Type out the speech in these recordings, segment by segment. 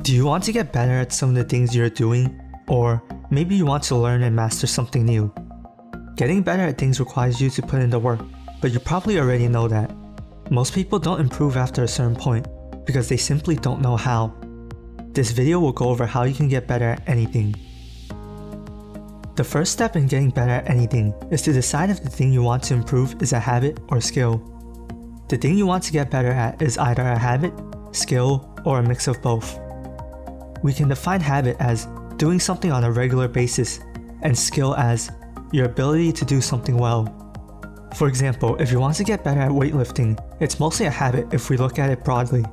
Do you want to get better at some of the things you're doing? Or maybe you want to learn and master something new? Getting better at things requires you to put in the work, but you probably already know that. Most people don't improve after a certain point because they simply don't know how. This video will go over how you can get better at anything. The first step in getting better at anything is to decide if the thing you want to improve is a habit or skill. The thing you want to get better at is either a habit, skill, or a mix of both. We can define habit as doing something on a regular basis and skill as your ability to do something well. For example, if you want to get better at weightlifting, it's mostly a habit if we look at it broadly.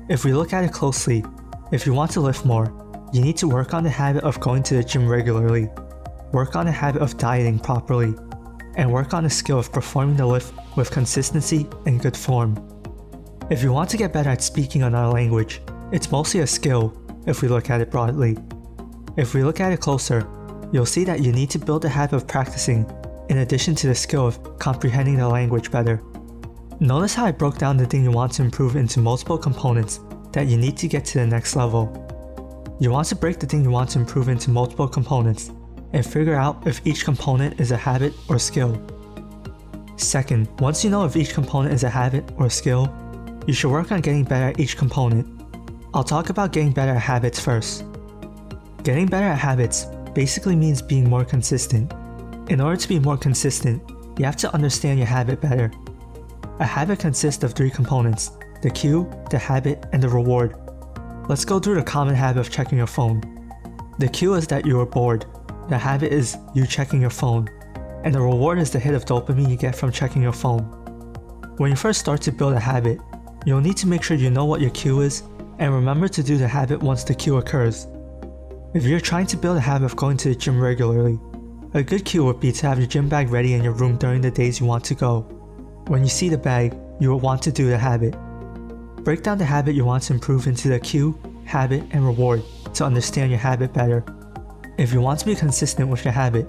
If we look at it closely, if you want to lift more, you need to work on the habit of going to the gym regularly, work on the habit of dieting properly, and work on the skill of performing the lift with consistency and good form. If you want to get better at speaking another language, it's mostly a skill if we look at it broadly. If we look at it closer, you'll see that you need to build the habit of practicing in addition to the skill of comprehending the language better. Notice how I broke down the thing you want to improve into multiple components that you need to get to the next level. You want to break the thing you want to improve into multiple components and figure out if each component is a habit or skill. Second, once you know if each component is a habit or skill, you should work on getting better at each component. I'll talk about getting better at habits first. Getting better at habits basically means being more consistent. In order to be more consistent, you have to understand your habit better. A habit consists of 3 components: the cue, the habit, and the reward. Let's go through the common habit of checking your phone. The cue is that you are bored, the habit is you checking your phone, and the reward is the hit of dopamine you get from checking your phone. When you first start to build a habit, you'll need to make sure you know what your cue is and remember to do the habit once the cue occurs. If you're trying to build a habit of going to the gym regularly, a good cue would be to have your gym bag ready in your room during the days you want to go. When you see the bag, you will want to do the habit. Break down the habit you want to improve into the cue, habit, and reward to understand your habit better. If you want to be consistent with your habit,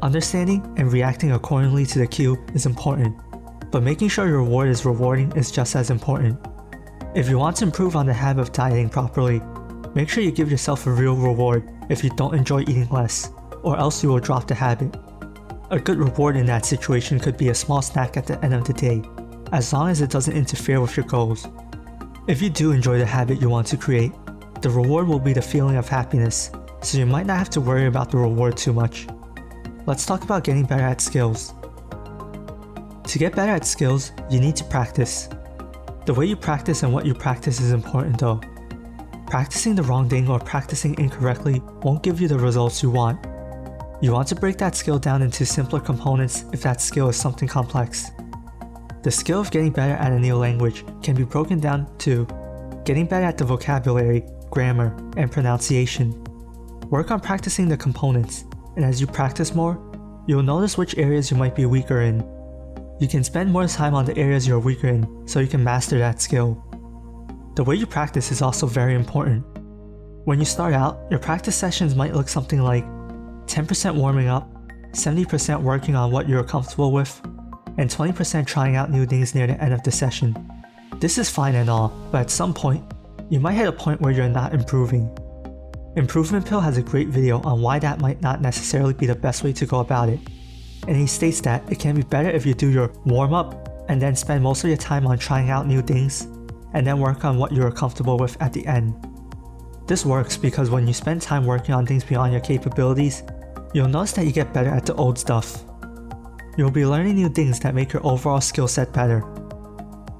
understanding and reacting accordingly to the cue is important, but making sure your reward is rewarding is just as important. If you want to improve on the habit of dieting properly, make sure you give yourself a real reward if you don't enjoy eating less, or else you will drop the habit. A good reward in that situation could be a small snack at the end of the day, as long as it doesn't interfere with your goals. If you do enjoy the habit you want to create, the reward will be the feeling of happiness, so you might not have to worry about the reward too much. Let's talk about getting better at skills. To get better at skills, you need to practice. The way you practice and what you practice is important though. Practicing the wrong thing or practicing incorrectly won't give you the results you want. You want to break that skill down into simpler components if that skill is something complex. The skill of getting better at a new language can be broken down to getting better at the vocabulary, grammar, and pronunciation. Work on practicing the components, and as you practice more, you'll notice which areas you might be weaker in. You can spend more time on the areas you're weaker in so you can master that skill. The way you practice is also very important. When you start out, your practice sessions might look something like 10% warming up, 70% working on what you're comfortable with, and 20% trying out new things near the end of the session. This is fine and all, but at some point, you might hit a point where you're not improving. Improvement Pill has a great video on why that might not necessarily be the best way to go about it. And he states that it can be better if you do your warm-up and then spend most of your time on trying out new things, and then work on what you are comfortable with at the end. This works because when you spend time working on things beyond your capabilities, you'll notice that you get better at the old stuff. You'll be learning new things that make your overall skill set better.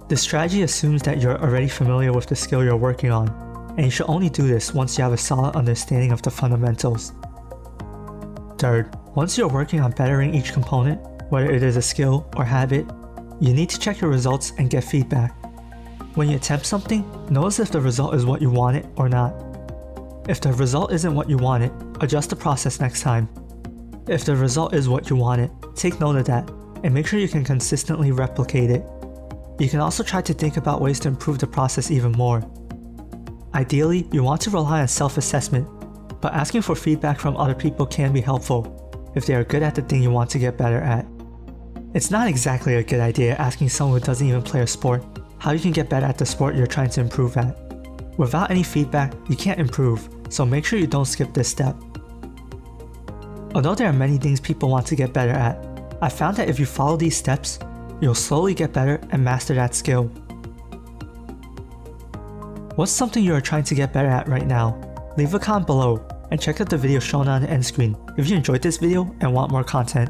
This strategy assumes that you're already familiar with the skill you're working on, and you should only do this once you have a solid understanding of the fundamentals. Third, once you're working on bettering each component, whether it is a skill or habit, you need to check your results and get feedback. When you attempt something, notice if the result is what you wanted or not. If the result isn't what you wanted, adjust the process next time. If the result is what you wanted, take note of that and make sure you can consistently replicate it. You can also try to think about ways to improve the process even more. Ideally, you want to rely on self-assessment, but asking for feedback from other people can be helpful if they are good at the thing you want to get better at. It's not exactly a good idea asking someone who doesn't even play a sport how you can get better at the sport you're trying to improve at. Without any feedback, you can't improve, so make sure you don't skip this step. Although there are many things people want to get better at, I found that if you follow these steps, you'll slowly get better and master that skill. What's something you are trying to get better at right now? Leave a comment below and check out the video shown on the end screen if you enjoyed this video and want more content.